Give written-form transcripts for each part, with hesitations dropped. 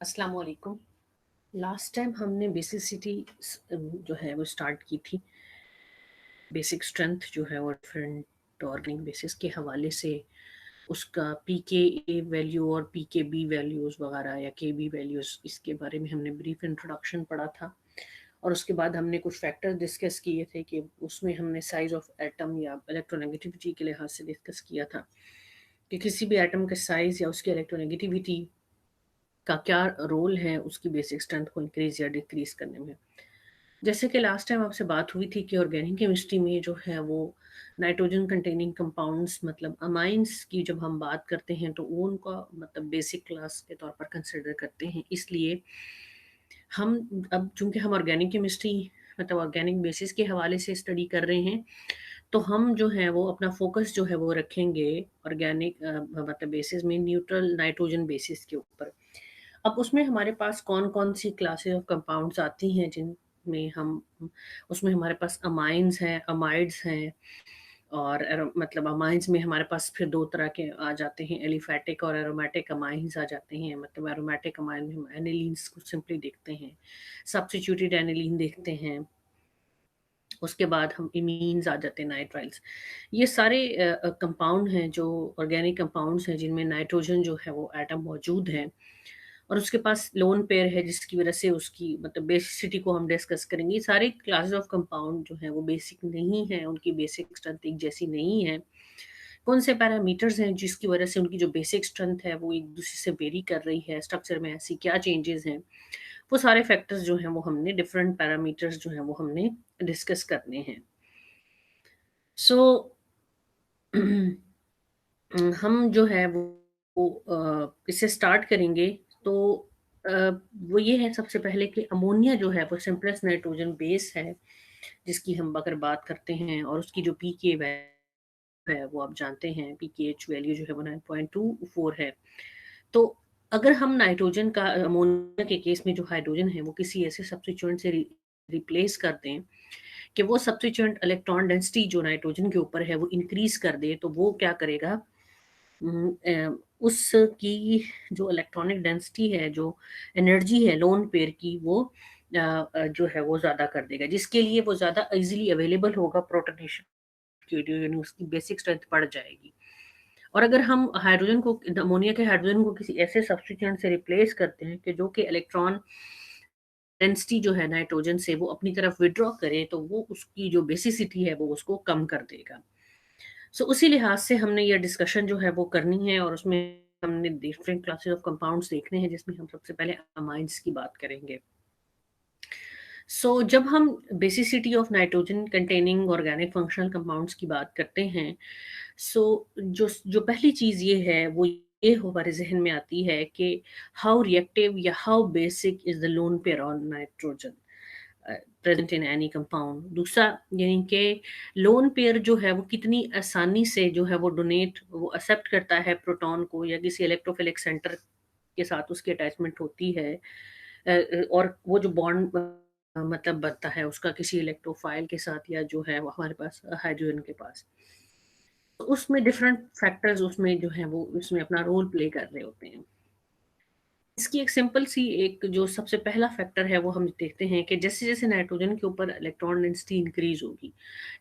अस्सलाम वालेकुम। Last time हमने बेसिसिटी जो है वो स्टार्ट की थी। बेसिक स्ट्रेंथ जो है वो डिफरेंट ऑर्गेनिक बेसिस के हवाले से उसका पीके वैल्यू और पीकेबी वैल्यूज़ वगैरह या केबी वैल्यूज़, इसके बारे में हमने ब्रीफ इंट्रोडक्शन पढ़ा था। और उसके बाद हमने कुछ फैक्टर्स डिस्कस किए थे कि उसमें हमने साइज ऑफ एटम या इलेक्ट्रोनेगेटिविटी के लिहाज से डिस्कस किया था कि किसी भी एटम का साइज या उसकी इलेक्ट्रोनेगेटिविटी का क्या रोल है उसकी बेसिक स्ट्रेंथ को इंक्रीज या डिक्रीज करने में। जैसे कि लास्ट टाइम आपसे बात हुई थी कि ऑर्गेनिक केमिस्ट्री में जो है वो नाइट्रोजन कंटेनिंग कंपाउंड्स मतलब अमाइंस की जब हम बात करते हैं तो वो उनका मतलब बेसिक क्लास के तौर पर कंसिडर करते हैं। इसलिए हम अब चूंकि हम ऑर्गेनिक केमिस्ट्री मतलब ऑर्गेनिक बेसिस के हवाले से स्टडी कर रहे हैं, तो हम जो है वो अपना फोकस जो है वो रखेंगे ऑर्गेनिक मतलब बेसिस में न्यूट्रल नाइट्रोजन बेसिस के ऊपर। अब उसमें हमारे पास कौन-कौन सी क्लासेस ऑफ कंपाउंड्स आती हैं जिनमें हम उसमें हमारे पास अमाइन्स हैं, अमाइड्स हैं और मतलब अमाइन्स में हमारे पास फिर 2 तरह के आ जाते हैं, एलिफैटिक और एरोमेटिक अमाइन्स आ जाते हैं। मतलब एरोमेटिक अमाइन में हम एनिलीन्स को सिंपली देखते हैं, सब्स्टिट्यूटेड एनिलीन देखते हैं, उसके बाद हम इमीन्स आ जाते हैं, नाइट्राइल्स। ये सारे कंपाउंड हैं जो ऑर्गेनिक कंपाउंड्स हैं जिनमें नाइट्रोजन जो है वो एटम मौजूद है और उसके पास लोन पेयर है जिसकी वजह से उसकी मतलब बेसिसिटी को हम डिस्कस करेंगे। ये सारे क्लासेस ऑफ कंपाउंड जो है वो बेसिक नहीं है, उनकी बेसिक स्ट्रेंथ एक जैसी नहीं है। कौन से पैरामीटर्स हैं जिसकी वजह से उनकी जो बेसिक स्ट्रेंथ है वो एक दूसरे से वेरी कर रही है, स्ट्रक्चर में ऐसी क्या चेंजेस हैं, वो सारे फैक्टर्स जो हैं वो हमने डिफरेंट पैरामीटर्स जो हैं वो हमने डिस्कस करने हैं। सो हम जो है वो इससे स्टार्ट करेंगे। तो अ, वो ये है सबसे पहले कि अमोनिया जो है वो सिंपलेस्ट नाइट्रोजन बेस है जिसकी हम अगर बात करते हैं और उसकी जो पीके वैल्यू है वो आप जानते हैं, पीकेएच वैल्यू जो है वो 9.24 है। तो अगर हम नाइट्रोजन का अमोनिया के केस में जो हाइड्रोजन है वो किसी ऐसे सब्स्टिट्यूएंट से रिप्लेस कर दें कि वो सब्स्टिट्यूएंट इलेक्ट्रॉन डेंसिटी जो नाइट्रोजन के ऊपर है वो इंक्रीज कर दे, तो वो क्या करेगा, उसकी जो इलेक्ट्रॉनिक डेंसिटी है, जो एनर्जी है लोन पेयर की, वो जो है वो ज़्यादा कर देगा, जिसके लिए वो ज़्यादा ईज़िली अवेलेबल होगा प्रोटोनेशन के लिए, यानी उसकी बेसिक स्ट्रेंथ बढ़ जाएगी। और अगर हम हाइड्रोजन को अमोनिया के हाइड्रोजन को किसी ऐसे सब्स्टिट्यूएंट से रिप्लेस करते हैं कि जो कि इलेक्ट्रॉन डेंसिटी जो है नाइट्रोजन से वो अपनी तरफ विथड्रॉ करे, तो वो उसकी जो बेसिसिटी है वो उसको कम कर देगा। सो उसी लिहाज से हमने ये डिस्कशन जो है वो करनी है और उसमें हमने डिफरेंट क्लासेस ऑफ कंपाउंड्स देखने हैं जिसमें हम सबसे पहले अमाइंस की बात करेंगे। सो जब हम basicity of nitrogen containing organic functional compounds की बात करते हैं, सो जो जो पहली चीज़ ये है वो ये हमारे जहन में आती है कि हाउ रिएक्टिव या how basic is the lone pair on nitrogen present in any compound. दूसरा, यानी कि लोन पेयर जो है वो कितनी आसानी से जो है वो डोनेट वो एक्सेप्ट करता है प्रोटॉन को, या किसी इलेक्ट्रोफिलिक सेंटर के साथ उसकी अटैचमेंट होती है, और वो जो बॉन्ड मतलब बनता है उसका किसी इलेक्ट्रोफाइल के साथ या जो है वो हमारे पास हाइड्रोजन के पास, तो उसमें डिफरेंट फैक्टर्स उसमें जो है वो उसमें अपना रोल प्ले कर रहे होते हैं। इसकी एक सिंपल सी एक जो सबसे पहला फैक्टर है वो हम देखते हैं कि जैसे-जैसे नाइट्रोजन के ऊपर इलेक्ट्रॉन डेंसिटी इंक्रीज़ होगी,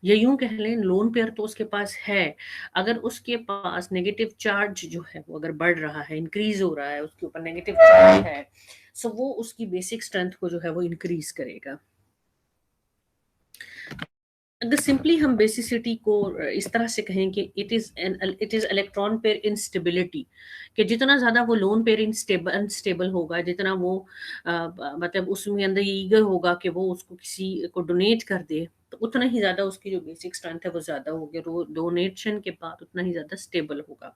या यूँ कह लें लोन पेयर तो उसके पास है, अगर उसके पास नेगेटिव चार्ज जो है वो अगर बढ़ रहा है, इंक्रीज़ हो रहा है, उसके ऊपर नेगेटिव चार्ज है, सो वो उसकी बेसिक स्ट्रेंथ को जो है वो इंक्रीज़ करेगा। अगर सिंपली हम बेसिसिटी को इस तरह से कहें कि it is electron pair instability, कि जितना ज़्यादा वो लोन पेयर अनस्टेबल होगा, जितना वो मतलब उसमें अंदर ये ईगर होगा कि वो उसको किसी को डोनेट कर दे, तो उतना ही ज़्यादा उसकी जो बेसिक स्ट्रेंथ है वो ज़्यादा होगी, डोनेशन के बाद उतना ही ज़्यादा स्टेबल होगा।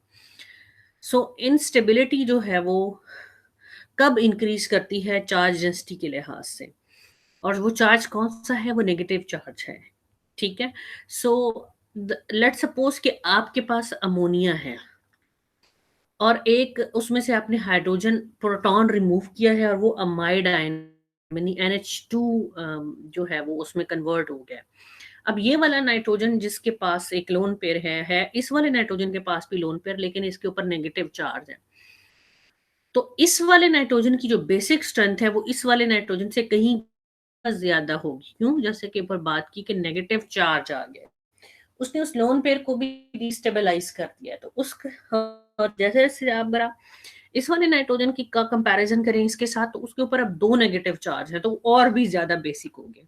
सो इंस्टेबिलिटी जो है वो कब इंक्रीज करती है? चार्ज डेंसिटी के लिहाज से, और वो चार्ज कौन-सा है? वो नेगेटिव चार्ज है, ठीक है? सो लेट्स सपोज़ कि आपके पास अमोनिया है और एक उसमें से आपने हाइड्रोजन प्रोटॉन रिमूव किया है और वो अमाइड आयन यानी NH2 जो है वो उसमें कन्वर्ट हो गया है। अब ये वाला नाइट्रोजन जिसके पास एक लोन पेयर है इस वाले नाइट्रोजन के पास भी लोन पेयर, लेकिन इसके ऊपर नेगेटिव चार्ज है। तो इस वाले नाइट्रोजन की जो बेसिक स्ट्रेंथ है वो इस वाले नाइट्रोजन से कहीं ज्यादा होगी। क्यों? जैसे कि ऊपर बात की कि नेगेटिव चार्ज आ गया, उसने उस लोन पेयर को भी डिस्टेबलाइज कर दिया। तो उस और जैसे जैसे आप अगर आप इस वाले नाइट्रोजन की का कंपैरिजन करें इसके साथ, तो उसके ऊपर अब 2 नेगेटिव चार्ज है, तो और भी ज्यादा बेसिक हो गया।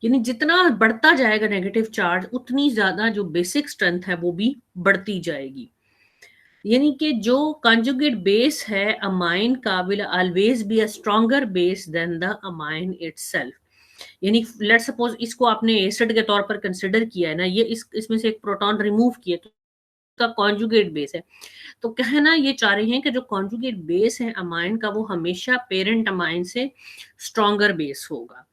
यानी जितना बढ़ता जाएगा नेगेटिव चार्ज, उतनी ज्यादा जो बेसिक स्ट्रेंथ है वो भी बढ़ती जाएगी। यानी कि जो कंजुगेट बेस है अमाइन का will always be a stronger base than the amine itself. यानी लेट्स सपोज इसको आपने एसिड के तौर पर कंसिडर किया है ना, ये इसमें से एक प्रोटॉन रिमूव किया, तो का कॉन्जुगेट बेस है। तो कहना ये चाह रहे हैं कि जो कॉन्जुगेट बेस है अमाइन का, वो हमेशा पेरेंट अमाइन से स्ट्रॉन्गर बेस होगा।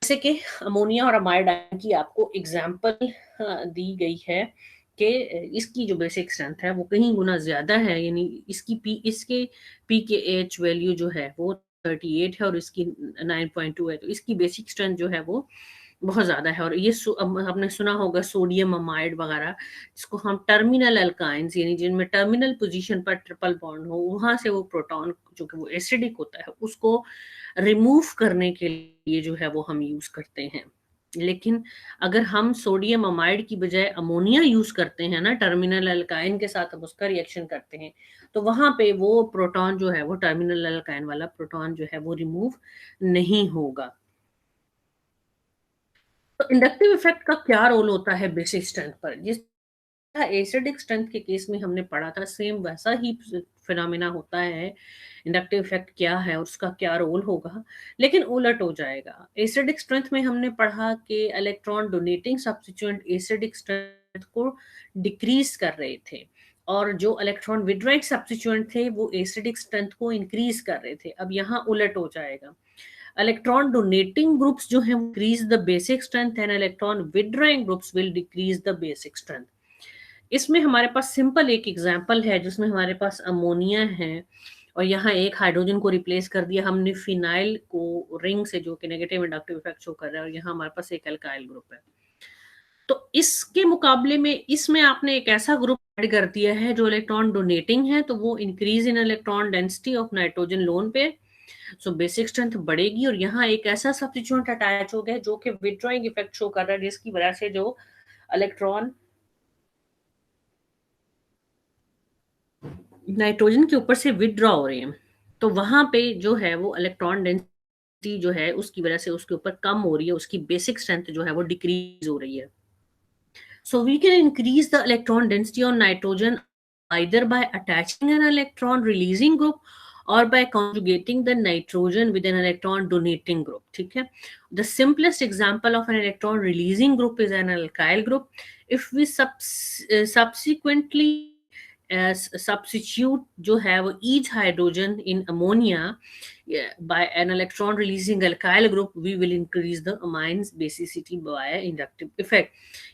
जैसे कि अमोनिया और अमाइड आयन की आपको एग्जांपल दी गई है कि इसकी जो बेसिक स्ट्रेंथ है वो कहीं गुना ज्यादा है। यानी इसके पी के एच वैल्यू जो है वो 38 है और इसकी 9.2 है। तो इसकी बेसिक स्ट्रेंथ जो है वो बहुत ज्यादा है। और ये आपने सुना होगा सोडियम अमाइड वगैरह, जिसको हम टर्मिनल अल्काइंस, यानी जिनमें टर्मिनल पोजीशन पर ट्रिपल बॉन्ड हो, वहां से वो प्रोटॉन जो कि वो एसिडिक होता है उसको रिमूव करने के लिए जो है वो हम यूज करते हैं। लेकिन अगर हम सोडियम अमाइड की बजाय अमोनिया यूज करते हैं ना, टर्मिनल अल्काइन के साथ हम उसका रिएक्शन करते हैं, तो वहां पे वो प्रोटॉन जो है वो टर्मिनल अल्काइन वाला प्रोटॉन जो है वो रिमूव नहीं होगा। तो इंडक्टिव इफेक्ट का क्या रोल होता है बेसिक स्ट्रेंथ पर? जिस एसिडिक स्ट्रेंथ के केस में हमने पढ़ा था, सेम वैसा ही फिनोमेना होता है। इंडक्टिव इफेक्ट क्या है और उसका क्या रोल होगा, लेकिन उलट हो जाएगा। एसिडिक स्ट्रेंथ में हमने पढ़ा कि electron donating substituent acidic strength को डिक्रीज कर रहे थे, और जो इलेक्ट्रॉन विड्राइंग सब्स्टिट्यूएंट थे वो एसिडिक स्ट्रेंथ को इंक्रीज कर रहे थे। अब यहाँ उलट हो जाएगा। इलेक्ट्रॉन डोनेटिंग ग्रुप्स जो है increase the basic strength and electron withdrawing groups will decrease the basic strength। इसमें हमारे पास सिंपल एक एग्जांपल है जिसमें हमारे पास अमोनिया है और यहाँ एक हाइड्रोजन को रिप्लेस कर दिया हमने फिनाइल को रिंग से, जो कि नेगेटिव इंडक्टिव इफेक्ट शो कर रहा है, और यहाँ हमारे पास एक अल्काइल ग्रुप है। तो इसके मुकाबले में इसमें आपने एक ऐसा ग्रुप ऐड कर दिया है जो इलेक्ट्रॉन डोनेटिंग है, तो वो increase in electron density of nitrogen loan पे, सो बेसिक स्ट्रेंथ बढ़ेगी। और यहाँ एक ऐसा सब्स्टिट्यूएंट अटैच हो गया जो कि विड्रॉइंग इफेक्ट शो कर रहा है, जिसकी वजह से जो इलेक्ट्रॉन नाइट्रोजन के ऊपर से विड्रॉ हो रहे हैं, तो वहां पे जो है वो इलेक्ट्रॉन डेंसिटी जो है उसकी वजह से उसके ऊपर कम हो रही है, उसकी बेसिक स्ट्रेंथ जो है वो डिक्रीज हो रही है। So we can increase the electron density on nitrogen either by attaching an electron releasing group or by conjugating the nitrogen with an electron donating group। ठीक है? The simplest example of an electron releasing group is an alkyl group। If we subsequently substitute जो है वो each hydrogen in ammonia by an electron releasing alkyl group, we will increase the amines basicity by inductive effect।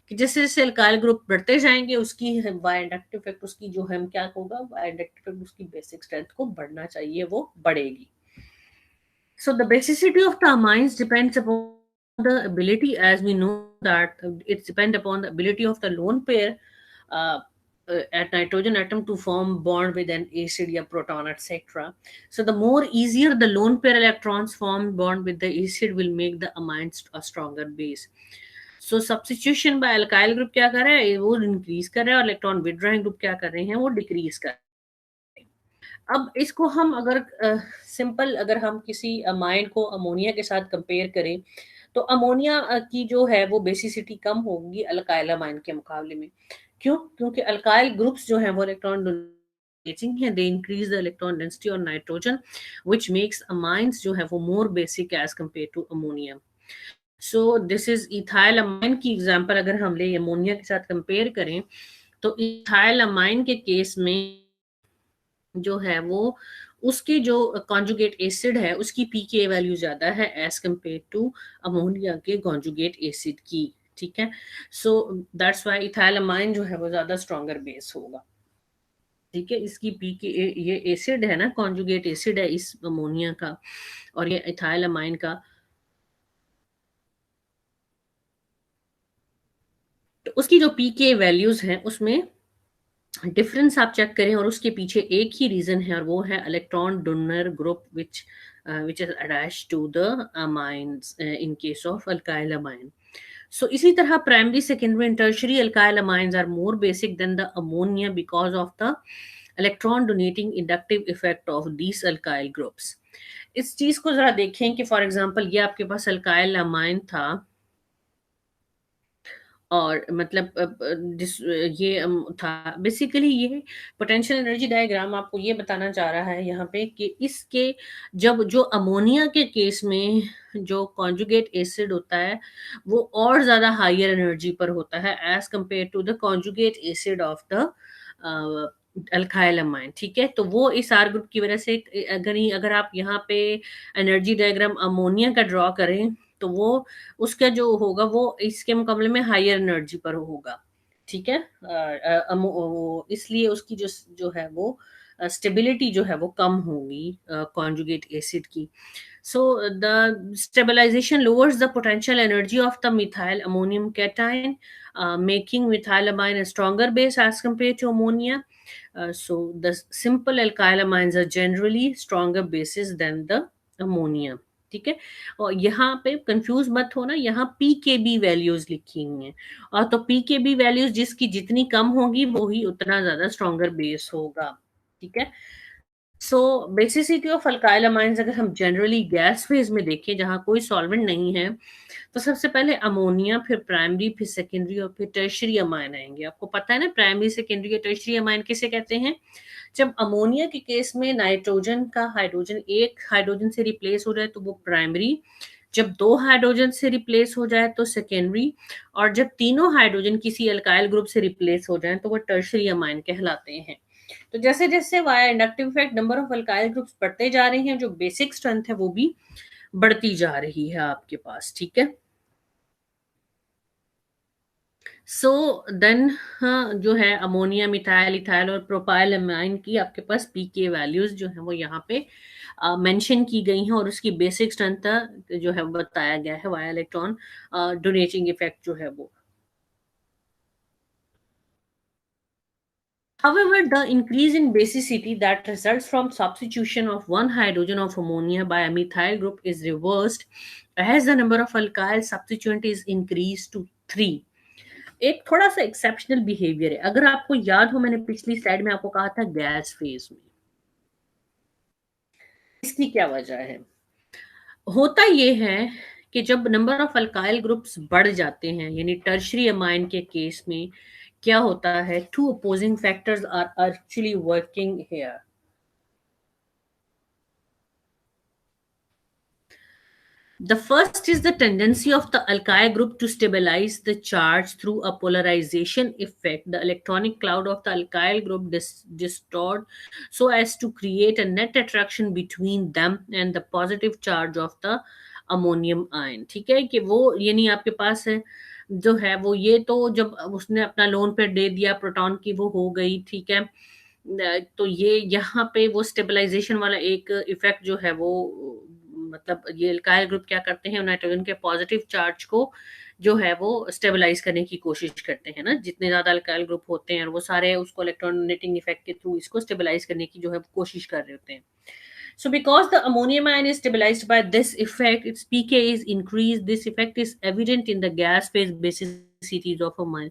कि जैसे जैसे alkyl group बढ़ते जाएंगे उसकी bye inductive effect, उसकी जो हम क्या होगा, बाय इंडक्टिव इफेक्ट उसकी बेसिक स्ट्रेंथ को बढ़ना चाहिए, वो बढ़ेगी। So the basicity of the amines depends upon the ability, as we know that it depends upon the ability of the lone pair uh, at nitrogen atom to form bond with an acid or proton, etc. So the more easier the lone pair electrons form bond with the acid will make the amines a stronger base। So substitution by alkyl group क्या कर रहा है, वो increase कर रहा है, और electron withdrawing group क्या कर रहे हैं, वो डिक्रीज कर रहे हैं। अब इसको हम अगर सिंपल अगर हम किसी अमाइन को अमोनिया के साथ कंपेयर करें, तो अमोनिया की जो है वो बेसिसिटी कम होगी अल्काइल अमाइन के मुकाबले में। क्यों? क्योंकि अल्काइल ग्रुप्स जो है वो इलेक्ट्रॉन डोनेटिंग है, they increase the electron density on nitrogen which makes amines जो है वो more basic as compare to ammonia. So this is ethyl amine की एग्जांपल अगर हम ले अमोनिया के साथ कंपेयर करें, तो इथाइल अमाइन के केस में जो है वो उसके जो कॉन्जुगेट एसिड है उसकी पीके वैल्यू ज्यादा है एज कंपेयर टू अमोनिया के कॉन्जुगेट एसिड की। ठीक है? सो दैट्स व्हाई इथाइल अमाइन जो है वो ज्यादा स्ट्रॉन्गर बेस होगा। ठीक है? इसकी पीके, ये एसिड है ना, कॉन्जुगेट एसिड है इस अमोनिया का, और ये इथाइल अमाइन का, तो उसकी जो पीके वैल्यूज हैं उसमें डिफरेंस आप चेक करें और उसके पीछे एक ही रीजन है और वो है electron donor group which is attached to the amines in case of alkyl amine. So इसी तरह primary, secondary and tertiary alkyl amines are more basic than the ammonia because of the electron donating inductive effect of these alkyl groups. इस चीज को जरा देखें कि for example ये आपके पास अल्काइल अमाइन था और मतलब जिस ये था बेसिकली ये पोटेंशियल एनर्जी डायग्राम आपको ये बताना चाह रहा है यहाँ पे कि इसके जब जो अमोनिया के केस में जो कॉन्जुगेट एसिड होता है वो और ज्यादा हायर एनर्जी पर होता है as compare to the conjugate acid of the alkyl amine. ठीक है, तो वो इस आर ग्रुप की वजह से अगर आप यहाँ पे एनर्जी डायग्राम अमोनिया का ड्रॉ करें तो वो उसका जो होगा वो इसके मुकाबले में हायर एनर्जी पर होगा। ठीक है, इसलिए उसकी जो है वो स्टेबिलिटी जो है वो कम होगी कॉन्जुगेट एसिड की। So the stabilization lowers the potential energy of the methyl ammonium cation, making methylamine a stronger base as compared to ammonia. So the simple alkyl amines are generally stronger bases than the ammonia. ठीक है, और यहाँ पे confuse मत होना, यहाँ P के B values लिखी हुई हैं और तो पी के बी वैल्यूज जिसकी जितनी कम होगी वो ही उतना ज्यादा स्ट्रॉन्गर बेस होगा। ठीक है, सो बेसिसिटी ऑफ अल्काइल अमाइंस अगर हम जनरली गैस फेज में देखें जहां कोई सॉल्वेंट नहीं है तो सबसे पहले अमोनिया, फिर प्राइमरी, फिर सेकेंडरी और फिर टर्शरी अमाइन आएंगे। आपको पता है ना प्राइमरी, सेकेंडरी और टर्शरी अमाइन किसे कहते हैं? जब अमोनिया के केस में नाइट्रोजन का हाइड्रोजन एक हाइड्रोजन से रिप्लेस हो जाए तो वो प्राइमरी, जब दो हाइड्रोजन से रिप्लेस हो जाए तो सेकेंडरी, और जब तीनों हाइड्रोजन किसी अल्काइल ग्रुप से रिप्लेस हो जाए तो वो टर्शरी अमाइन कहलाते हैं। तो जैसे जैसे via inductive effect number of alkyl groups बढ़ते जा रहे हैं जो बेसिक स्ट्रेंथ है वो भी बढ़ती जा रही है आपके पास। ठीक है, सो देन जो है अमोनिया, मिथाइल, इथाइल और प्रोपाइल अमाइन की आपके पास पीके वैल्यूज जो है वो यहाँ पे मेंशन की गई हैं और उसकी बेसिक स्ट्रेंथ जो है बताया गया है वाया इलेक्ट्रॉन डोनेटिंग इफेक्ट जो है वो। However, the increase in basicity that results from substitution of one hydrogen of ammonia by a methyl group is reversed as the number of alkyl substituent is increased to 3. एक थोड़ा सा exceptional behaviour है। अगर आपको याद हो मैंने पिछली स्लाइड में आपको कहा था गैस फेज में इसकी क्या वजह है? होता ये है कि जब नंबर ऑफ अल्काइल ग्रुप्स बढ़ जाते हैं यानी टर्शरी अमाइन के केस में क्या होता है, two opposing factors are actually working here. The first is the tendency of the alkyl group to stabilize the charge through a polarization effect. The electronic cloud of the alkyl group distort so as to create a net attraction between them and the positive charge of the ammonium ion. ठीक है, कि वो यानी आपके पास है जो है वो ये तो जब उसने अपना लोन पेयर दे दिया प्रोटॉन की वो हो गई। ठीक है, तो ये यहाँ पे वो स्टेबलाइजेशन वाला एक इफेक्ट जो है वो मतलब ये अल्काइल ग्रुप क्या करते हैं नाइट्रोजन के पॉजिटिव चार्ज को जो है वो स्टेबलाइज करने की कोशिश करते हैं ना, जितने ज्यादा अल्काइल ग्रुप होते हैं और वो सारे उसको इलेक्ट्रोनेटिंग इफेक्ट के थ्रू इसको स्टेबलाइज करने की जो है कोशिश कर रहे होते हैं। So because the ammonium ion is stabilized by this effect, its pK is increased. This effect is evident in the gas phase basicities of amine.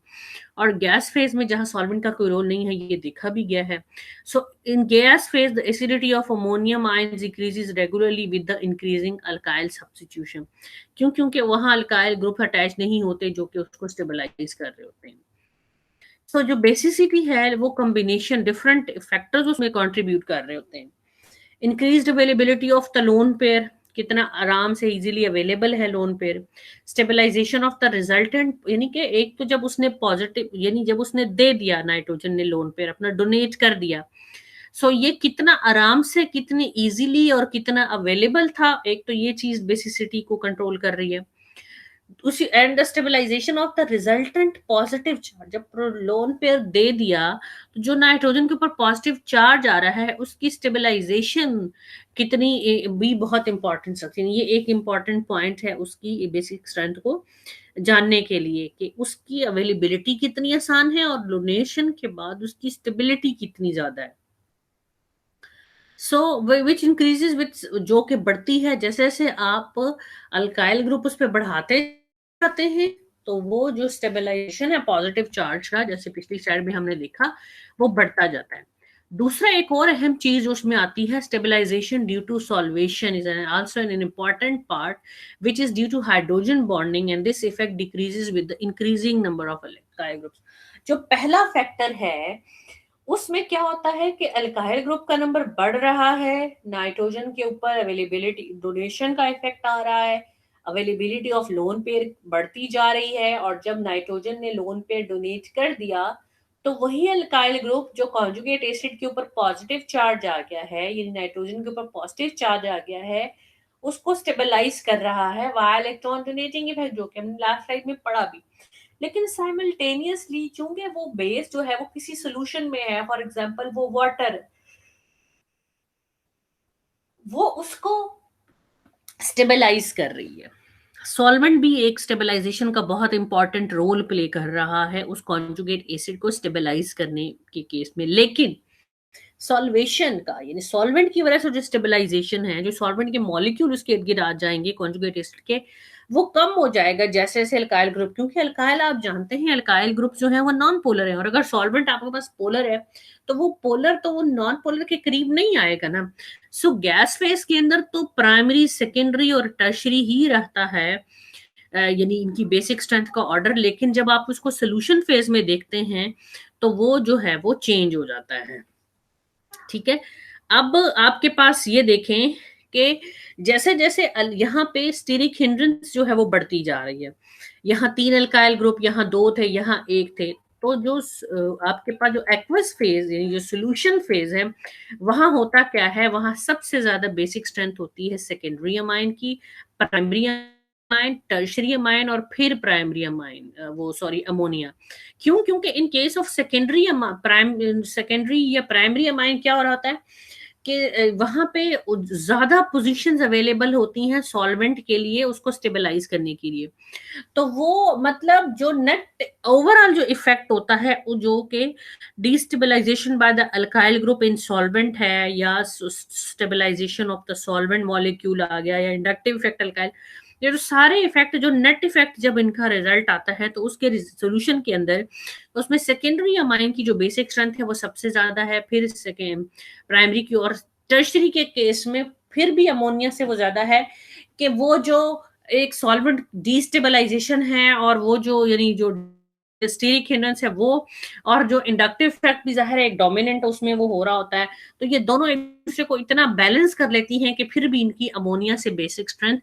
और गैस फेज में जहां सॉल्वेंट का कोई रोल नहीं है ये देखा भी गया है। So in gas phase the acidity of ammonium ions increases regularly with the increasing alkyl substitution. क्यों? क्योंकि वहां अल्काइल ग्रुप अटैच नहीं होते जो कि उसको स्टेबलाइज कर रहे होते हैं। सो जो बेसिसिटी है वो कॉम्बिनेशन डिफरेंट फैक्टर्स उसमें कंट्रीब्यूट कर रहे होते हैं। Increased availability of the lone pair, कितना आराम से इजीली अवेलेबल है lone pair. Stabilisation of the resultant यानी कि एक तो जब उसने पॉजिटिव यानी जब उसने दे दिया नाइट्रोजन ने लोन पेयर अपना डोनेट कर दिया, सो ये कितना आराम से कितनी इजीली और कितना अवेलेबल था, एक तो ये चीज बेसिसिटी को कंट्रोल कर रही है। उसी and the stabilisation of the resultant positive charge, जब लोन पेयर दे दिया तो जो नाइट्रोजन के ऊपर पॉजिटिव चार्ज आ रहा है उसकी स्टेबलाइजेशन कितनी भी बहुत इंपॉर्टेंट रखती है। ये एक इंपॉर्टेंट पॉइंट है उसकी बेसिक स्ट्रेंथ को जानने के लिए कि उसकी अवेलेबिलिटी कितनी आसान है और डोनेशन के बाद उसकी स्टेबिलिटी कितनी ज्यादा है। सो विच इंक्रीजेस विथ, जो कि बढ़ती है जैसे जैसे आप अल्काइल ग्रुप उस पर बढ़ाते जाते हैं, तो वो जो स्टेबलाइजेशन है पॉजिटिव चार्ज का, जैसे पिछली स्लाइड में हमने देखा, वो बढ़ता जाता है। दूसरा एक और अहम चीज उसमें आती है, stabilisation due to solvation is also an important part which is due to hydrogen bonding and this effect decreases with the increasing number of alkyl groups. जो पहला फैक्टर है उसमें क्या होता है कि अल्काइल ग्रुप का नंबर बढ़ रहा है, नाइट्रोजन के ऊपर अवेलेबिलिटी डोनेशन का इफेक्ट आ रहा है, अवेलेबिलिटी ऑफ लोन पेयर बढ़ती जा रही है, और जब नाइट्रोजन ने लोन पेयर डोनेट कर दिया तो वही अल्काइल ग्रुप जो कॉन्जुगेट एसिड के ऊपर पॉजिटिव चार्ज आ गया है, यानी नाइट्रोजन के ऊपर पॉजिटिव चार्ज आ गया है, उसको स्टेबलाइज कर रहा है वाया इलेक्ट्रॉन डोनेटिंग इफेक्ट, जो कि हमने लास्ट स्लाइड में पढ़ा भी। लेकिन साइमल्टेनियसली चूंकि वो बेस जो है वो किसी सोल्यूशन में है, फॉर एग्जांपल वो वाटर, वो उसको स्टेबलाइज कर रही है। सॉल्वेंट भी एक स्टेबलाइजेशन का बहुत इंपॉर्टेंट रोल प्ले कर रहा है उस कॉन्जुगेट एसिड को स्टेबलाइज करने के केस में, लेकिन सॉल्वेशन का यानी सॉल्वेंट की वजह से जो स्टेबलाइजेशन है, जो सॉल्वेंट के मॉलिक्यूल उसके इर्द गिर्द आ जाएंगे कॉन्जुगेट एसिड के, वो कम हो जाएगा जैसे जैसे अल्काइल ग्रुप, क्योंकि अल्काइल आप जानते हैं अल्काइल ग्रुप जो है वो नॉन पोलर है, और अगर सॉल्वेंट आपके पास पोलर है तो वो पोलर तो वो नॉन पोलर के करीब नहीं आएगा ना। सो गैस फेज के अंदर तो प्राइमरी सेकेंडरी और टर्शरी ही रहता है, यानी इनकी बेसिक स्ट्रेंथ का ऑर्डर, लेकिन जब आप उसको सोल्यूशन फेज में देखते हैं तो वो जो है वो चेंज हो जाता है। ठीक है, अब आपके पास ये देखें कि जैसे जैसे यहाँ पे स्टीरिक हिंड्रेंस जो है वो बढ़ती जा रही है, यहाँ 3 अल्काइल ग्रुप, यहाँ 2 थे, यहाँ 1 थे, तो जो आपके पास जो एक्वस फेज यानी जो सोल्यूशन फेज है, वहां होता क्या है, वहां सबसे ज्यादा बेसिक स्ट्रेंथ होती है सेकेंडरी अमाइन की, प्राइमरी अमाइन, टर्शरी अमाइन, और फिर प्राइमरी अमाइन, वो सॉरी अमोनिया। क्यों? क्योंकि इन केस ऑफ सेकेंडरी सेकेंडरी या प्राइमरी अमाइन क्या हो रहा होता है कि वहां पे ज्यादा पोजीशंस अवेलेबल होती हैं सॉल्वेंट के लिए उसको स्टेबलाइज करने के लिए, तो वो मतलब जो नेट ओवरऑल जो इफेक्ट होता है वो जो कि destabilization by the alkyl group in solvent है, या stabilization of the solvent molecule आ गया, या इंडक्टिव इफेक्ट अल्काइल, ये जो सारे इफेक्ट जो नेट इफेक्ट जब इनका रिजल्ट आता है तो उसके सोल्यूशन के अंदर उसमें सेकेंडरी अमाइन की जो बेसिक स्ट्रेंथ है वो सबसे ज्यादा है, फिर सेकेंड प्राइमरी की, और टर्शरी के केस में फिर भी अमोनिया से वो ज्यादा है, कि वो जो एक सॉल्वेंट डिस्टेबलाइजेशन है और वो जो यानी जो स्टीरिक हिंड्रेंस है वो, और जो इंडक्टिव इफेक्ट भी जाहिर है एक डोमिनेंट उसमें वो हो रहा होता है, तो ये दोनों एक दूसरे को इतना बैलेंस कर लेती हैं कि फिर भी इनकी अमोनिया से बेसिक स्ट्रेंथ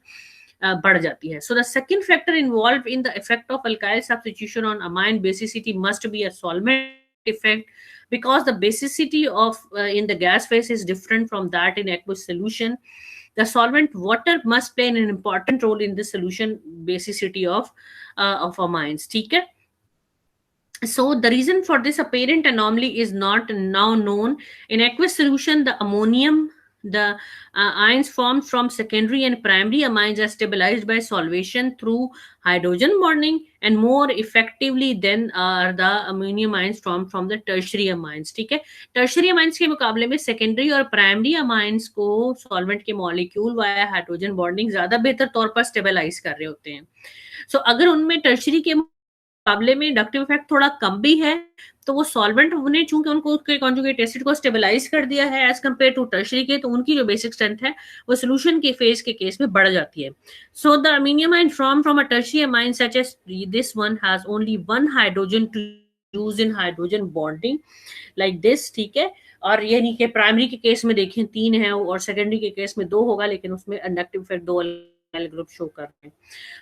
बढ़ जाती है। So the second factor involve in the effect of alkyl substitution on amine basicity must be a solvent effect, because the basicity of in the gas phase is different from that in aqueous solution. The solvent water must play an important role in the solution basicity of amines. ठीक है, so the reason for this apparent anomaly is not now known. In aqueous solution, the ammonium, the ions formed from secondary and primary amines are stabilized by solvation through hydrogen bonding and more effectively than are the ammonium ions formed from the tertiary amines. ठीक है, tertiary amines के मुकाबले में secondary और primary amines को solvent के molecule via hydrogen bonding ज्यादा बेहतर तौर पर स्टेबलाइज कर रहे होते हैं। सो अगर उनमें टर्शरी के मुकाबले में इंडक्टिव इफेक्ट थोड़ा कम भी है, तो वो सॉल्वेंट ने चूंकि उनको उसके कॉन्जुगेट एसिड को स्टेबलाइज कर दिया है एज कंपेयर टू टर्शरी के, तो उनकी जो बेसिक स्ट्रेंथ है वो सोल्यूशन के फेज के केस में बढ़ जाती है। So the ammonium ion from a tertiary amine such as this one has only one hydrogen to use in hydrogen bonding like this. ठीक है, और यानी कि प्राइमरी के केस में देखें 3 है और सेकेंडरी के केस में 2 होगा, लेकिन उसमें इंडक्टिव इफेक्ट 2 ग्रुप शो कर रहे हैं।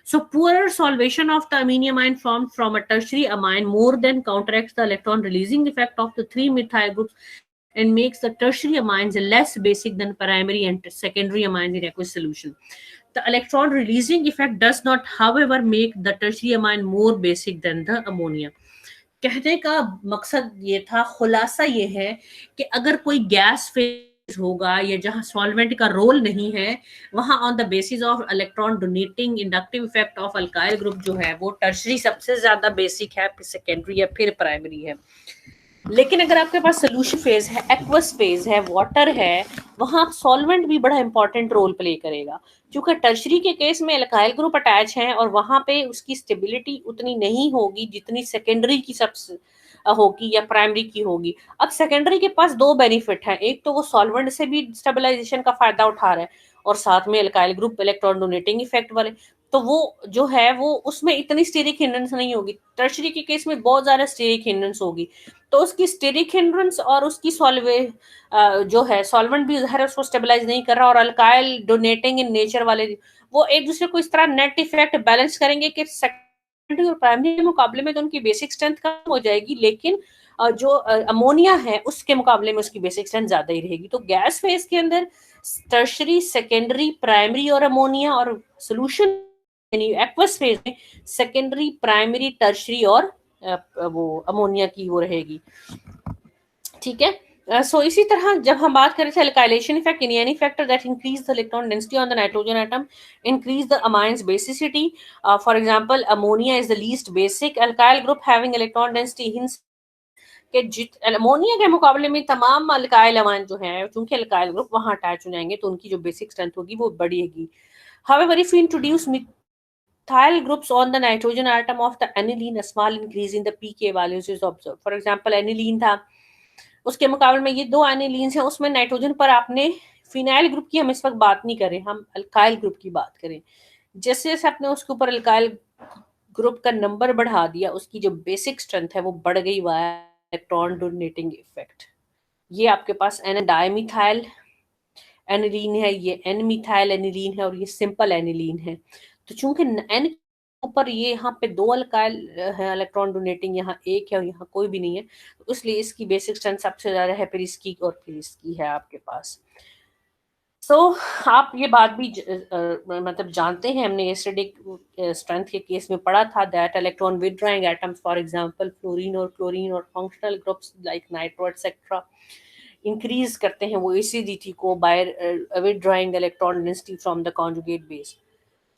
So poorer solvation of the ammonium ion formed from a tertiary amine more than counteracts the electron releasing effect of the 3 methyl groups and makes the tertiary amines less basic than primary and secondary amines in aqueous solution. The electron releasing effect does not, however, make the tertiary amine more basic than the ammonia. कहने का मकसद ये था, खुलासा ये है कि अगर कोई गैस फेज होगा या जहां सॉल्वेंट का रोल नहीं है, वहां on the basis of electron donating inductive effect of alkyl group जो है वो टर्शरी सबसे ज्यादा बेसिक है, फिर सेकेंडरी है, फिर प्राइमरी है। लेकिन अगर आपके पास सोल्यूशन फेज है, एक्वस फेज है, वाटर है, वहां सॉल्वेंट भी बड़ा इंपॉर्टेंट रोल प्ले करेगा। क्योंकि टर्शरी के केस में अल्काइल ग्रुप अटैच हैं और वहां पे उसकी स्टेबिलिटी उतनी नहीं होगी जितनी सेकेंडरी की सबसे होगी या प्राइमरी की होगी। अब सेकेंडरी के पास दो बेनिफिट है, एक तो वो सॉल्वेंट से भी स्टेबलाइजेशन का फायदा उठा रहा है और साथ में alkyl group electron donating effect वाले, तो वो जो है वो उसमें इतनी स्टीरिक हिंड्रेंस नहीं होगी। टर्शरी के केस में बहुत ज्यादा स्टीरिक हिंड्रेंस होगी, तो उसकी स्टेरिक हिंड्रेंस और उसकी जो है सॉल्वेंट भी है उसको स्टेबलाइज नहीं कर रहा, और अल्काइल डोनेटिंग इन नेचर वाले वो एक दूसरे को इस तरह नेट इफेक्ट बैलेंस करेंगे कि सेकेंडरी और प्राइमरी के मुकाबले में तो उनकी बेसिक स्ट्रेंथ कम हो जाएगी, लेकिन जो अमोनिया है उसके मुकाबले में उसकी बेसिक स्ट्रेंथ ज्यादा ही रहेगी। तो गैस फेज के अंदर टर्शरी, सेकेंडरी, प्राइमरी और अमोनिया, और सोल्यूशन यानी एक्वस फेज में सेकेंडरी, प्राइमरी, टर्शरी और वो अमोनिया की वो रहेगी। ठीक है। सो इसी तरह जब हम बात करें थे alkylation effect, any factor that increase the electron density on the nitrogen atom increase the amines basicity. For example ammonia is the least basic alkyl group having electron density hints कि अमोनिया के मुकाबले में तमाम alkyl amine जो हैं, चूंकि alkyl group वहां attach हो जाएंगे तो उनकी जो बेसिक स्ट्रेंथ होगी वो बढ़ेगी। However, if we introduce methyl groups on the nitrogen atom of the aniline, a small increase in the pK values is observed. For example, aniline था, उसके मुकाबले में ये दो एनिलीन्स हैं, उसमें नाइट्रोजन पर आपने फिनाइल ग्रुप की हम इस वक्त बात नहीं करें, हम अल्काइल ग्रुप की बात करें। जैसे जैसे आपने उसके ऊपर अल्काइल ग्रुप का नंबर बढ़ा दिया, उसकी जो बेसिक स्ट्रेंथ है वो बढ़ गई वाया इलेक्ट्रॉन डोनेटिंग इफेक्ट। ये आपके पास एन डायमिथाइल एनिलीन है, ये एन मिथाइल एनिलीन है और ये सिंपल एनिलीन है। तो चूंकि एन ऊपर ये यहाँ पे दो अल्काइल है इलेक्ट्रॉन डोनेटिंग, यहाँ एक है और यहाँ कोई भी नहीं है, तो इसलिए इसकी बेसिक स्ट्रेंथ सबसे ज्यादा है, फिर इसकी और फिर इसकी है आपके पास। सो आप ये बात भी मतलब जानते हैं, हमने एसिडिक स्ट्रेंथ के केस में पढ़ा था that electron withdrawing atoms for example fluorine और क्लोरीन और functional groups like nitro etcetera increase करते हैं वो एसिडिटी को by withdrawing electron density from the conjugate base.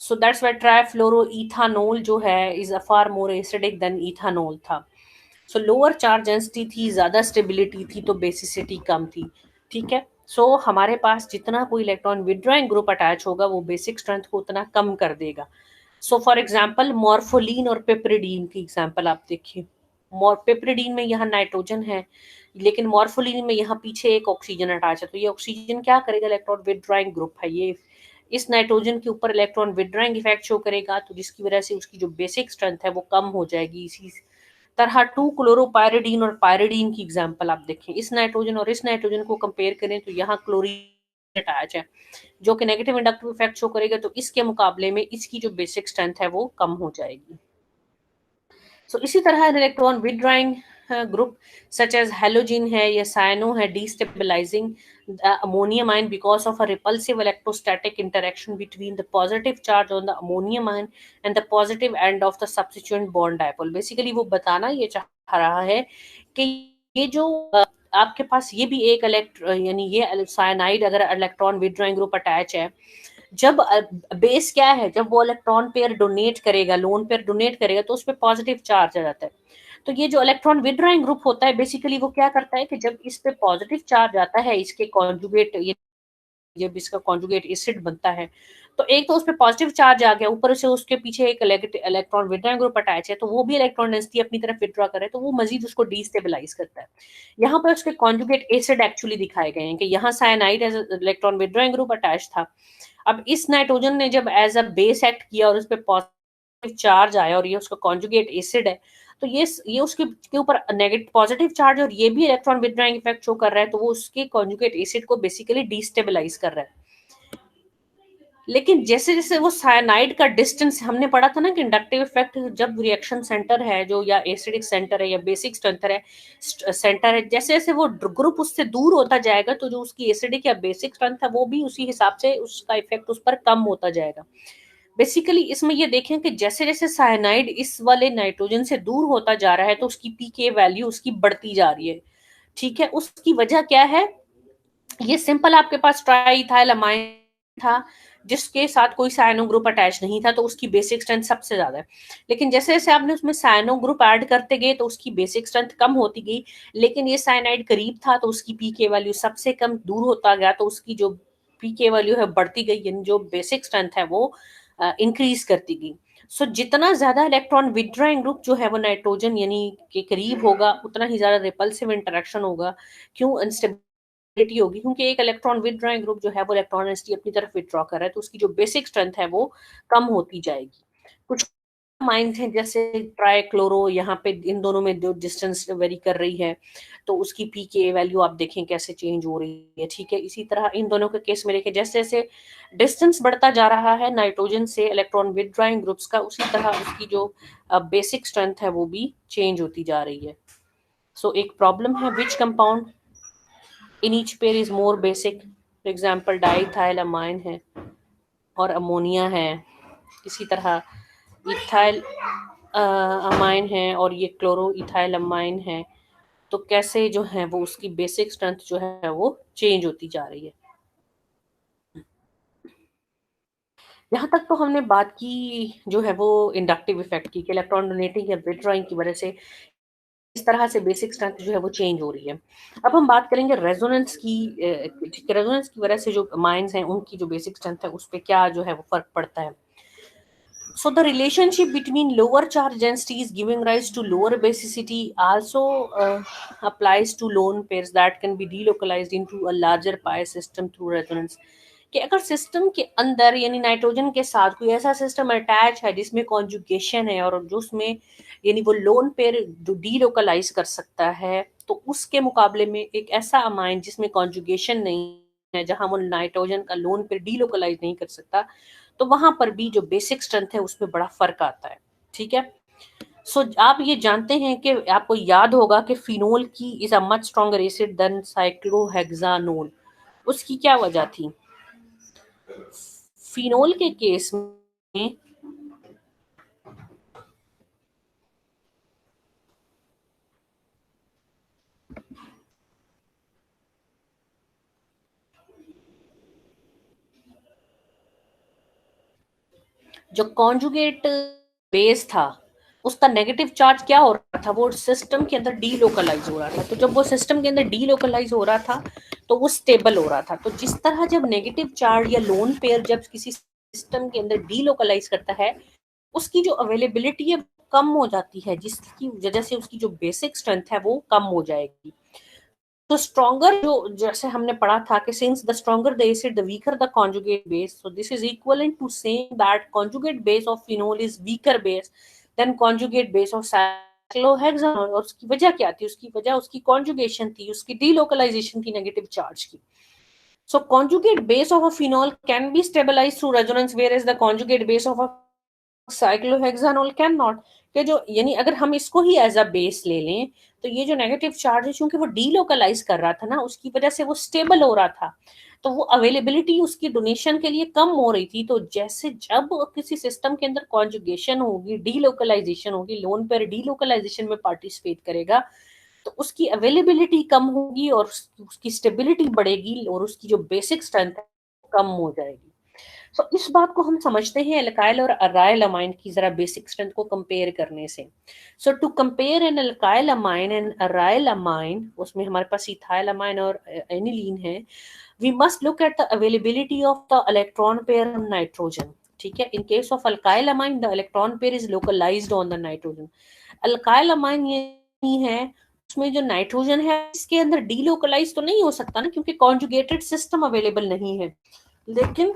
So that's why trifluoroethanol जो है is a far more acidic than ethanol था। So lower charge density थी, ज्यादा स्टेबिलिटी थी, तो बेसिसिटी कम थी। ठीक है। सो हमारे पास जितना कोई इलेक्ट्रॉन विथड्रॉइंग ग्रुप अटैच होगा वो बेसिक स्ट्रेंथ को उतना कम कर देगा। सो फॉर एग्जाम्पल मॉर्फोलिन और पेप्रिडीन की एग्जाम्पल आप देखिए। पेप्रिडीन में यहाँ नाइट्रोजन है, लेकिन मॉर्फोलिन में यहाँ पीछे एक ऑक्सीजन अटैच है, तो ये ऑक्सीजन क्या करेगा, इलेक्ट्रॉन विथड्रॉइंग ग्रुप है, ये इस नाइट्रोजन के ऊपर इलेक्ट्रॉन विथड्रॉइंग इफेक्ट शो करेगा, तो जिसकी वजह से उसकी जो बेसिक स्ट्रेंथ है वो कम हो जाएगी। इसी तरह 2-क्लोरोपायरिडीन और पायरिडीन की एग्जांपल आप देखें, इस नाइट्रोजन और इस नाइट्रोजन को कंपेयर करें तो यहाँ क्लोरीन अटैच है जो कि नेगेटिव इंडक्टिव इफेक्ट शो करेगा, तो इसके मुकाबले में इसकी जो बेसिक स्ट्रेंथ है वो कम हो जाएगी। सो इसी तरह electron withdrawing group such as halogen है या साइनो है destabilizing the ammonium ion because of a repulsive electrostatic interaction between the positive charge on the ammonium ion and the positive end of the substituent bond dipole। Basically वो बताना ये चाह रहा है कि ये जो आपके पास ये भी एक यानी ये साइनाइड अगर इलेक्ट्रॉन विथड्रॉइंग ग्रुप अटैच है, जब बेस क्या है, जब वो इलेक्ट्रॉन पेयर डोनेट करेगा, लोन पेयर डोनेट करेगा, तो उस पर पॉजिटिव चार्ज आ जाता है। तो ये जो इलेक्ट्रॉन विथड्रॉइंग ग्रुप होता है बेसिकली वो क्या करता है कि जब इस पे पॉजिटिव चार्ज आता है, इसके कॉन्जुगेट, ये जब इसका कॉन्जुगेट एसिड बनता है, तो एक तो उस पर पॉजिटिव चार्ज आ गया, ऊपर से उसके पीछे एक इलेक्ट्रॉन विथड्रॉइंग ग्रुप अटैच है, तो वो भी इलेक्ट्रॉन डेंसिटी अपनी तरफ विथड्रॉ करे, तो वो मजीद उसको डीस्टेबलाइज करता है। यहाँ पर उसके कॉन्जुगेट एसिड एक्चुअली दिखाए गए हैं कि यहाँ cyanide as electron withdrawing group attach था। अब इस नाइट्रोजन ने जब एज अ बेस एक्ट किया और उस पर पॉजिटिव चार्ज आया और ये उसका कॉन्जुगेट एसिड है, तो ये उसके के ऊपर नेगेटिव पॉजिटिव चार्ज और ये भी इलेक्ट्रॉन विथड्रॉइंग इफेक्ट शो कर रहा है, तो वो उसके कॉन्जुगेट एसिड को बेसिकली डीस्टेबलाइज कर रहा है। लेकिन जैसे जैसे वो साइनाइड का डिस्टेंस, हमने पढ़ा था ना कि इंडक्टिव इफेक्ट जब रिएक्शन सेंटर है जो, या एसिडिक सेंटर है या बेसिक सेंटर है, जैसे जैसे वो ग्रुप उससे दूर होता जाएगा तो जो उसकी एसिडिक या बेसिक स्ट्रेंथ है वो भी उसी हिसाब से उसका इफेक्ट उस पर कम होता जाएगा। बेसिकली इसमें ये देखें कि जैसे जैसे साइनाइड इस वाले नाइट्रोजन से दूर होता जा रहा है तो उसकी पीके वैल्यू उसकी बढ़ती जा रही है। ठीक है, उसकी वजह क्या है? ये सिंपल आपके पास ट्राइइथाइल अमाइन था जिसके साथ कोई साइनो ग्रुप अटैच नहीं था तो उसकी बेसिक स्ट्रेंथ सबसे ज्यादा है। लेकिन जैसे जैसे आपने उसमें साइनो ग्रुप ऐड करते गए तो उसकी बेसिक स्ट्रेंथ कम होती गई। लेकिन ये साइनाइड करीब था तो उसकी पीके वैल्यू सबसे कम दूर होता गया तो उसकी जो पीके वैल्यू है बढ़ती गई, यानी जो बेसिक स्ट्रेंथ है वो इंक्रीज करती गई। सो जितना ज्यादा इलेक्ट्रॉन विदड्रॉइंग ग्रुप जो है वो नाइट्रोजन यानी के करीब होगा उतना ही ज्यादा रिपल्सिव इंटरेक्शन होगा। क्यों? अनस्टेबिलिटी होगी, क्योंकि एक इलेक्ट्रॉन विदड्रॉइंग ग्रुप जो है वो इलेक्ट्रॉन डेंसिटी अपनी तरफ विदड्रॉ कर रहा है तो उसकी जो बेसिक स्ट्रेंथ है वो कम होती जाएगी। कुछ माइंस हैं जैसे ट्राइक्लोरो, यहाँ पे इन दोनों में जो डिस्टेंस वेरी कर रही है तो उसकी पीके वैल्यू आप देखें कैसे चेंज हो रही है। ठीक है, इसी तरह इन दोनों के केस में देखें जैसे जैसे डिस्टेंस बढ़ता जा रहा है नाइट्रोजन से इलेक्ट्रॉन विदड्रॉइंग ग्रुप्स का, उसी तरह उसकी जो बेसिक स्ट्रेंथ है वो भी चेंज होती जा रही है। सो एक प्रॉब्लम है which compound in each pair is more basic. For example diethylamine है और अमोनिया है, इसी तरह इथाइल अमाइन है और ये क्लोरो इथाइल अमाइन है। तो कैसे जो है वो उसकी बेसिक स्ट्रेंथ जो है वो चेंज होती जा रही है। यहाँ तक तो हमने बात की जो है वो इंडक्टिव इफेक्ट की, कि इलेक्ट्रॉन डोनेटिंग या विथड्रॉइंग की वजह से इस तरह से बेसिक स्ट्रेंथ जो है वो चेंज हो रही है। अब हम बात करेंगे रेजोनेंस की। रेजोनेंस की वजह से जो माइंस हैं उनकी जो बेसिक स्ट्रेंथ है उस पर क्या जो है वो फर्क पड़ता है। So the relationship between lower charge densities giving rise to lower basicity also applies to lone pairs that can be delocalized into a larger pi system through resonance। कि अगर सिस्टम के अंदर यानी नाइट्रोजन के साथ कोई ऐसा सिस्टम अटैच है जिसमें कॉन्जुगेशन है और जो उसमें यानी वो लोन पेयर जो डीलोकलाइज कर सकता है, तो उसके मुकाबले में एक ऐसा अमाइन जिसमें कॉन्जुगेशन नहीं है, जहां वो नाइट्रोजन का लोन पेयर डीलोकलाइज नहीं कर सकता, तो वहां पर भी जो बेसिक स्ट्रेंथ है उसमें बड़ा फर्क आता है। ठीक है, सो आप ये जानते हैं कि आपको याद होगा कि फिनोल की is a much stronger acid than cyclohexanol. उसकी क्या वजह थी? फिनोल के केस में जो कॉन्जुगेट बेस था उसका नेगेटिव चार्ज क्या हो रहा था? वो सिस्टम के अंदर डीलोकलाइज हो रहा था। तो जब वो सिस्टम के अंदर डीलोकलाइज हो रहा था तो वो स्टेबल हो रहा था। तो जिस तरह जब नेगेटिव चार्ज या लोन पेयर जब किसी सिस्टम के अंदर डीलोकलाइज करता है उसकी जो अवेलेबिलिटी है कम हो जाती है, जिसकी वजह से उसकी जो बेसिक स्ट्रेंथ है वो कम हो जाएगी। तो स्ट्रॉन्गर जो जैसे हमने पढ़ा था कि since the stronger the acid the weaker the conjugate base, so this is equivalent to saying that conjugate base of phenol is weaker base than conjugate base of cyclohexanol. और उसकी वजह क्या थी? उसकी वजह उसकी कॉन्जुगेशन थी, उसकी डीलोकलाइजेशन थी नेगेटिव चार्ज की। So conjugate base of a phenol can be stabilized through resonance, whereas the conjugate base of a cyclohexanol can not. कि जो यानी अगर हम इसको ही एज अ बेस ले लें तो ये जो नेगेटिव चार्ज है चूंकि वो डीलोकलाइज कर रहा था ना उसकी वजह से वो स्टेबल हो रहा था, तो वो अवेलेबिलिटी उसकी डोनेशन के लिए कम हो रही थी। तो जैसे जब किसी सिस्टम के अंदर कॉन्जुगेशन होगी, डीलोकलाइजेशन होगी, लोन पेयर डीलोकलाइजेशन में पार्टिसिपेट करेगा तो उसकी अवेलेबिलिटी कम होगी और उसकी स्टेबिलिटी बढ़ेगी और उसकी जो बेसिक स्ट्रेंथ है कम हो जाएगी। तो इस बात को हम समझते हैं एल्काइल और अराइल अमाइन की जरा बेसिक स्ट्रेंथ को कंपेयर करने से। So to compare an alkyl amine and aryl amine, उसमें हमारे पास इथाइल अमाइन और एनिलीन है, we must look at the availability of the electron pair on nitrogen. ठीक है, in case of alkyl amine the electron pair is localized on the nitrogen. Alkyl amine ये नहीं है, उसमें जो नाइट्रोजन है इसके अंदर डीलोकलाइज तो नहीं हो सकता ना, क्योंकि कॉन्जुगेटेड सिस्टम अवेलेबल नहीं है। लेकिन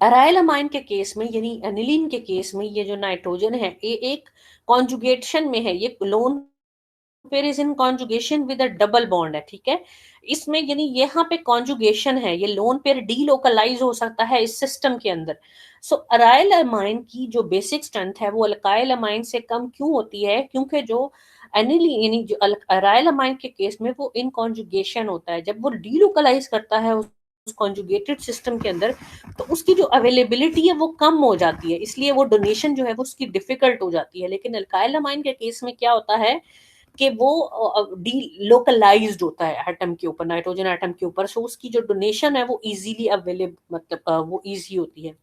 अराइल अमाइन के केस में यानी एनिलीन के केस में ये जो नाइट्रोजन है ये एक कॉन्जुगेशन में है, ये lone pair is in conjugation with a double bond है, ठीक है। इसमें यानी यहाँ पे कॉन्जुगेशन है, ये लोन पेयर डीलोकलाइज हो सकता है इस सिस्टम के अंदर। सो अराइल अमाइन की जो बेसिक स्ट्रेंथ है वो अल्काइल अमाइन से कम क्यों होती है? क्योंकि जो एनिलीन यानी जो अराइल अमाइन के केस में वो इन कॉन्जुगेशन होता है, जब वो डीलोकलाइज करता है उस कॉन्जुगेटेड सिस्टम के अंदर, तो उसकी जो अवेलेबिलिटी है वो कम हो जाती है, इसलिए वो डोनेशन जो है वो उसकी डिफिकल्ट हो जाती है। लेकिन अल्काइल अमाइन के केस में क्या होता है कि वो डी लोकलाइज्ड होता है एटम के ऊपर, नाइट्रोजन एटम के ऊपर, सो उसकी जो डोनेशन है वो इजीली अवेलेबल, मतलब वो इजी होती है।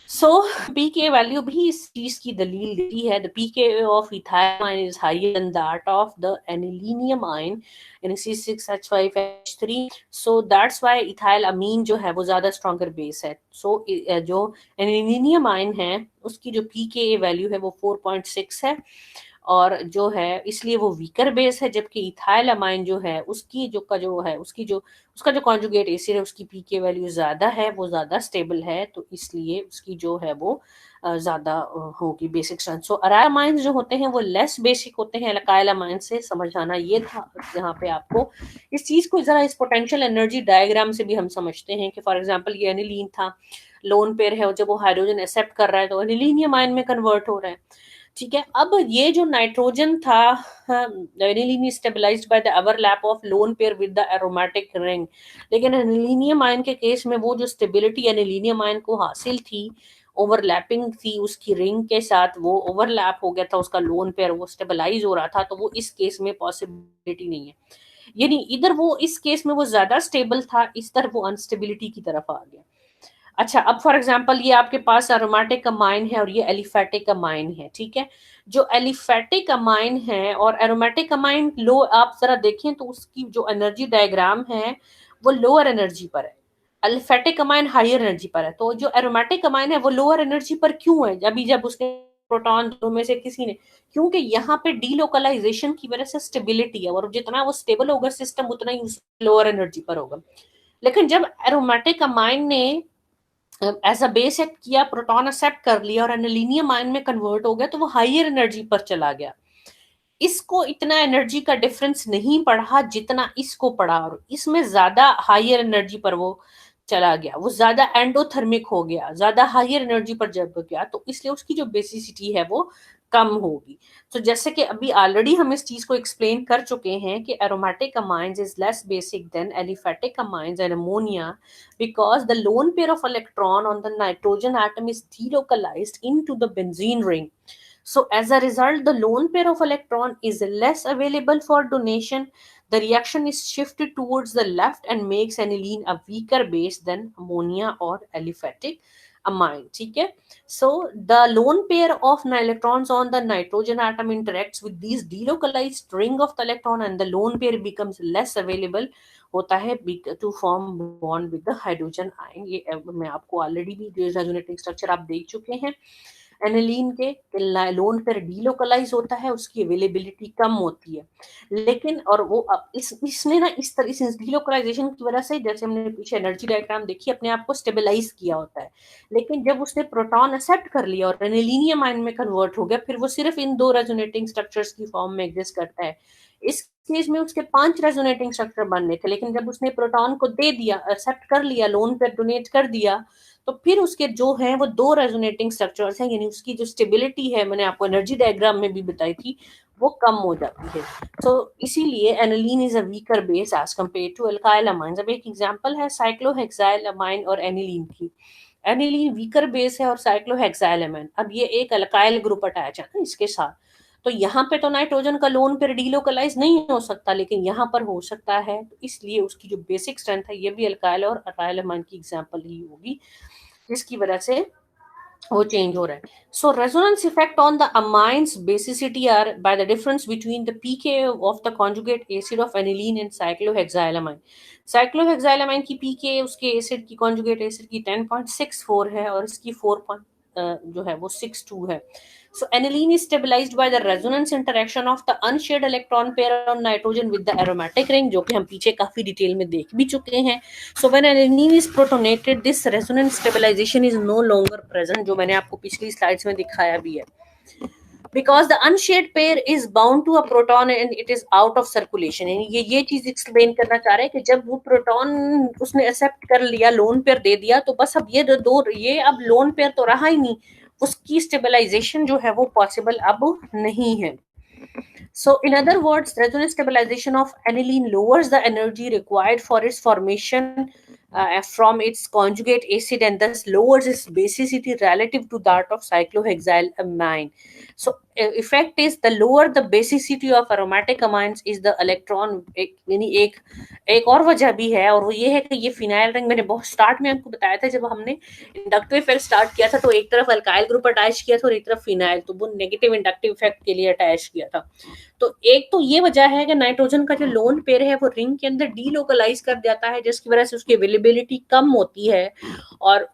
सो पीके वैल्यू भी इस चीज की दलील देती है। The pK of ethyl ion is higher than that of the anilinium ion in C6H5H3, so that's why ethyl amine जो है वो ज्यादा स्ट्रॉन्गर बेस है। सो जो एनिलीनियम आयन है उसकी जो पीके वैल्यू है वो 4.6 है, और जो है इसलिए वो वीकर बेस है, जबकि इथाइल अमाइन जो है उसकी जो है उसका जो कॉन्जुगेट एसिड है उसकी पीके वैल्यू ज्यादा है, वो ज्यादा स्टेबल है, तो इसलिए उसकी जो है वो ज्यादा होगी बेसिक स्ट्रेंथ। सो अराइल अमाइंस जो होते हैं वो लेस बेसिक होते हैं अल्काइल अमाइन से, समझ आना ये था। यहाँ पे आपको इस चीज को जरा इस पोटेंशियल एनर्जी डायग्राम से भी हम समझते हैं कि फॉर एग्जांपल ये एनिलीन था, लोन पेयर है, जब वो हाइड्रोजन एक्सेप्ट कर रहा है तो एनिलीनियम आयन में कन्वर्ट हो रहा है, ठीक है। अब ये जो नाइट्रोजन था aniline stabilised by the overlap of lone pair with the aromatic ring, लेकिन एनिलीनियम आयन के केस में वो जो स्टेबिलिटी एनिलीनियम आयन को हासिल थी, ओवरलैपिंग थी उसकी रिंग के साथ, वो ओवरलैप हो गया था उसका लोन पेयर, वो स्टेबलाइज हो रहा था, तो वो इस केस में पॉसिबिलिटी नहीं है। यानी इधर वो इस केस में वो ज्यादा स्टेबल था, इस तरफ वो अनस्टेबिलिटी की तरफ आ गया। अच्छा, अब फॉर एग्जांपल ये आपके पास एरोमेटिक अमाइन है और ये एलिफेटिक अमाइन है, ठीक है। जो एलिफेटिक अमाइन है और एरोमेटिक अमाइन लो, आप जरा देखें तो उसकी जो एनर्जी डायग्राम है वो लोअर एनर्जी पर है, एलिफेटिक अमाइन हायर एनर्जी पर है। तो जो एरोमेटिक अमाइन है वो लोअर एनर्जी पर क्यों है? अभी जब उसने प्रोटॉन दोनों में से किसी ने, क्योंकि यहाँ पे डीलोकलाइजेशन की वजह से स्टेबिलिटी है, और जितना वो स्टेबल होगा सिस्टम उतना ही लोअर एनर्जी पर होगा। लेकिन जब एरोमेटिक अमाइन ने एज अ बेस एक्ट किया, प्रोटॉन एक्सेप्ट कर लिया और एनिलीनियम आयन में कन्वर्ट हो गया, तो वो हायर एनर्जी पर चला गया। इसको इतना एनर्जी का डिफरेंस नहीं पड़ा जितना इसको पड़ा, और इसमें ज्यादा हायर एनर्जी पर वो चला गया, वो ज्यादा एंडोथर्मिक हो गया, ज्यादा हायर एनर्जी पर जब गया, तो इसलिए उसकी जो बेसिसिटी है वो कम होगी। तो जैसे कि अभी ऑलरेडी हम इस चीज को एक्सप्लेन कर चुके हैं कि aromatic amines is less basic then aliphatic amines and ammonia because the lone pair of electron on the nitrogen atom is delocalized into the benzene ring. So as a result, the lone pair of electron is less available for donation. The reaction is shifted towards the left and makes aniline a weaker base than ammonia or aliphatic amine. ठीक है? So the lone pair of electrons on the nitrogen atom interacts with these delocalized ring of the electron, and the lone pair becomes less available होता है to form bond with the hydrogen ion. ये मैं आपको already भी resonating structure आप देख चुके हैं एनिलीन के, लोन पेयर डीलोकलाइज होता है, उसकी अवेलेबिलिटी कम होती है। लेकिन और वो अब इसने ना इस तरह इस डीलोकलाइजेशन की वजह से, जैसे हमने पीछे एनर्जी डायग्राम देखी, अपने आप को स्टेबलाइज किया होता है। लेकिन जब उसने प्रोटॉन एक्सेप्ट कर लिया और एनिलीनियम आयन में कन्वर्ट हो गया, फिर वो सिर्फ इन दो रेजोनेटिंग स्ट्रक्चर्स की फॉर्म में एग्जिस्ट करता है। इस केस में उसके 5 रेजोनेटिंग स्ट्रक्चर बनने थे, लेकिन जब उसने प्रोटॉन को दे दिया, एक्सेप्ट कर लिया, लोन पे डोनेट कर दिया, तो फिर उसके जो हैं वो 2 रेजोनेटिंग स्ट्रक्चर्स हैं, यानी उसकी जो स्टेबिलिटी है, मैंने आपको एनर्जी डायग्राम में भी बताई थी, वो कम हो जाती है। तो इसीलिए aniline is a weaker base as compare to alkyl amines. अब एक एग्जांपल है साइक्लोहेक्साइल अमाइन और एनिलीन की। एनिलीन वीकर बेस है और साइक्लोहेक्साइल अमाइन, अब ये एक अल्काइल ग्रुप अटैच है ना इसके साथ, तो यहाँ पे तो नाइट्रोजन का लोन पेयर डीलोकलाइज नहीं हो सकता, लेकिन यहाँ पर हो सकता है, तो इसलिए उसकी जो बेसिक स्ट्रेंथ है ये भी अल्काइल और अल्काइल अमाइन की एग्जांपल ही होगी, जिसकी वजह से वो चेंज हो रहा है। So resonance effect on the amines basicity are by the difference between the pK of the conjugate acid of aniline and cyclohexylamine. Cyclohexylamine की पीके उसके एसिड की कॉन्जुगेट एसिड की 10.64 है और इसकी 4 जो है वो 62 है। So aniline is stabilized by the resonance interaction of the unshared electron pair on nitrogen with the aromatic ring, जो कि हम पीछे काफी डिटेल में देख भी चुके हैं। So when aniline is protonated, this resonance stabilization is no longer present, जो मैंने आपको पिछली स्लाइड्स में दिखाया भी है। Because the unshared pair is bound to a proton and it is out of circulation. ये चीज एक्सप्लेन करना चाह रहे हैं कि जब वो प्रोटॉन उसने एक्सेप्ट कर लिया, लोन पेयर दे दिया, तो बस अब ये अब लोन पेयर तो रहा ही नहीं, उसकी स्टेबलाइजेशन जो है वो पॉसिबल अब नहीं है। So, in other words, resonance stabilization of aniline lowers the energy required for its formation from its conjugate acid, and thus lowers its basicity relative to that of cyclohexylamine. So, effect is the lower the basicity of aromatic amines is the electron, यानी एक और वजह भी है, और वो ये है कि ये फिनाइल रिंग, मैंने बहुत स्टार्ट में आपको बताया था जब हमने इंडक्टिव इफेक्ट स्टार्ट किया था, तो एक तरफ अल्काइल ग्रुप अटैच किया था और एक तरफ फिनाइल, तो वो नेगेटिव इंडक्टिव इफेक्ट के लिए अटैच किया था। तो एक तो ये वजह है कि नाइट्रोजन का जो लोन पेयर है वो रिंग के अंदर डीलोकलाइज कर जाता है, जिसकी वजह से उसकी अवेलेबिलिटी कम होती है, और